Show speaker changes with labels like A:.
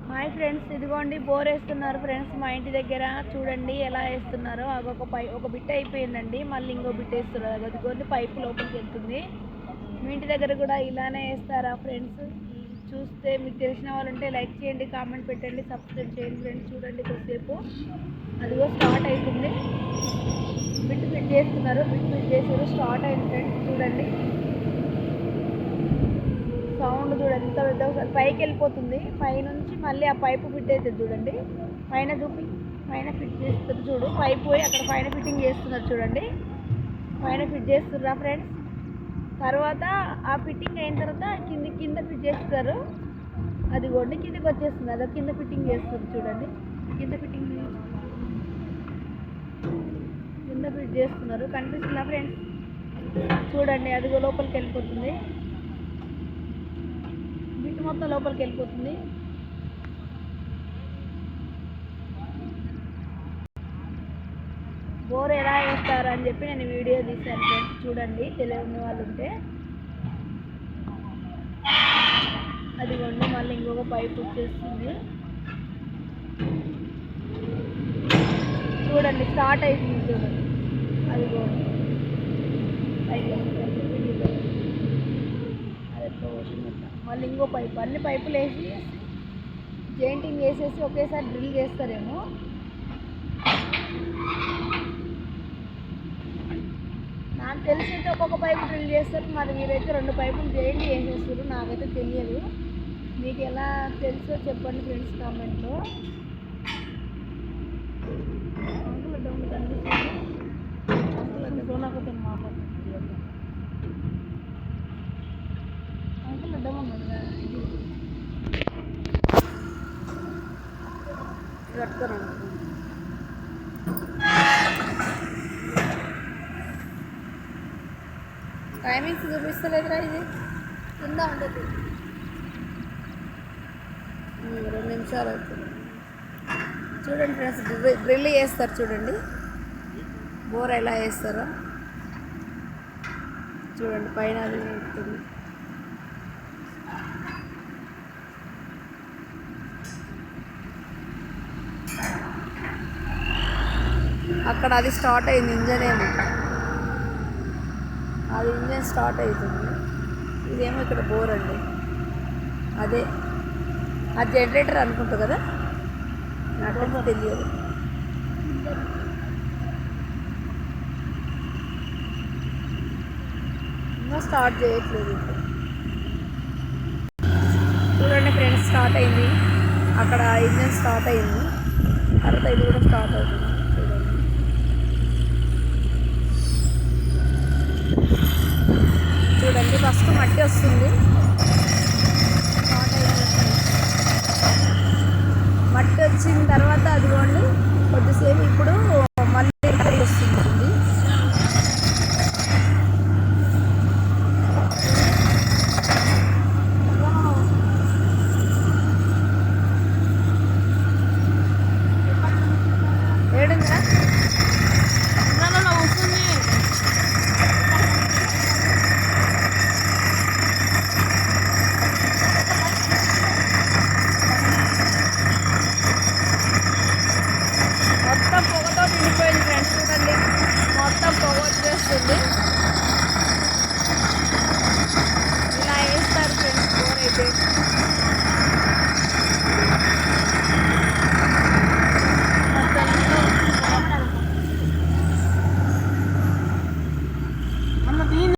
A: Hi friends, ఇదిగోండి bore వేస్తున్నారు friends మా ఇంటి దగ్గర. చూడండి ఎలా వేస్తున్నారో. ఒక బిట్ అయిపోయిందండి, మళ్ళీ ఇంకో బిట్ వేస్తున్నారు. అదిగోండి పైపు లోపలికి వెళ్తుంది. మీ ఇంటి దగ్గర కూడా ఇలానే వేస్తారా ఫ్రెండ్స్? చూస్తే మీకు తెలిసిన వాళ్ళు ఉంటే లైక్ చేయండి, కామెంట్ పెట్టండి, సబ్స్క్రైబ్ చేయండి ఫ్రెండ్స్. చూడండి కొద్దిసేపు. అదిగో స్టార్ట్ అవుతుంది. బిట్ ఫిట్ చేస్తున్నారు, చేసారు, స్టార్ట్ అయింది ఫ్రెండ్స్. చూడండి సౌండ్ చూడండి ఎంత పెద్ద. ఒకసారి పైకి వెళ్ళిపోతుంది, పైనుంచి మళ్ళీ ఆ పైపు ఫిట్ అవుతుంది. చూడండి పైన చూపి, పైన ఫిట్ చేస్తారు చూడు. పైపు పోయి అక్కడ పైన ఫిట్టింగ్ చేస్తున్నారు చూడండి. పైన ఫిట్ చేస్తుర్రా ఫ్రెండ్స్. తర్వాత ఆ ఫిట్టింగ్ అయిన తర్వాత కింద ఫిట్ చేస్తారు. అదిగోండి కిందకి వచ్చేస్తుంది. అదో కింద ఫిట్టింగ్ చేస్తుంది చూడండి. కింద ఫిట్టింగ్ ఫిట్ చేస్తున్నారు. కనిపిస్తుందా ఫ్రెండ్స్? చూడండి అదిగో లోపలికి వెళ్ళిపోతుంది. బిట్ మొత్తం లోపలికి వెళ్ళిపోతుంది. బోర్ ఎలా వేస్తారు అని చెప్పి నేను వీడియో తీశాను ఫ్రెండ్స్. చూడండి తెలియని వాళ్ళు ఉంటే. అదిగోండి మళ్ళీ ఇంకొక పైప్ వచ్చేస్తుంది. చూడండి స్టార్ట్ అవుతుంది చూడండి. అదిగోండి పైకి మళ్ళీ ఇంకో పైపు. అన్ని పైపులు వేసి జెయింటింగ్ వేసేసి ఒకేసారి డ్రిల్ చేస్తారేమో. నాకు తెలిసి అయితే ఒక్కొక్క పైపు డ్రిల్ చేస్తారు. మరి మీరైతే 2 పైపులు జెయింట్ వేసేస్తారు. నాకైతే తెలియదు. మీకు ఎలా తెలుసో చెప్పండి ఫ్రెండ్స్ కామెంట్లో. అంకుల్ డౌన్ కనిపిస్తుంది. అంకుల్ సోనాకతో మాట్లాడుతుంది. అంకుల్ డౌన్ ఉన్నది కట్టుకోరండి. టైమింగ్స్ చూపిస్తలేదురా. ఇది కింద ఉండదు. 2 నిమిషాలు అవుతుంది. చూడండి ఫ్రెండ్స్ డ్రిల్ చేస్తారు చూడండి. బోర్ ఎలా వేస్తారో చూడండి. పైన అది ఉంటుంది. అక్కడ అది స్టార్ట్ అయింది. ఇంజన్ ఏమో అది ఇంజన్ స్టార్ట్ అవుతుంది. ఇదేమో ఇక్కడ బోర్ అండి. అదే అది జనరేటర్ అనుకుంటా కదా, నాకు తెలియదు. ఇంకా స్టార్ట్ చేయట్లేదు. చూడండి ఫ్రెండ్స్ స్టార్ట్ అయింది. అక్కడ ఇంజన్ స్టార్ట్ అయింది. తర్వాత ఇది కూడా స్టార్ట్ అవుతుంది. చూడండి ఫస్ట్ మట్టి వస్తుంది. మట్టి వచ్చిన తర్వాత అదిగోండి కొద్దిసేపు ఇప్పుడు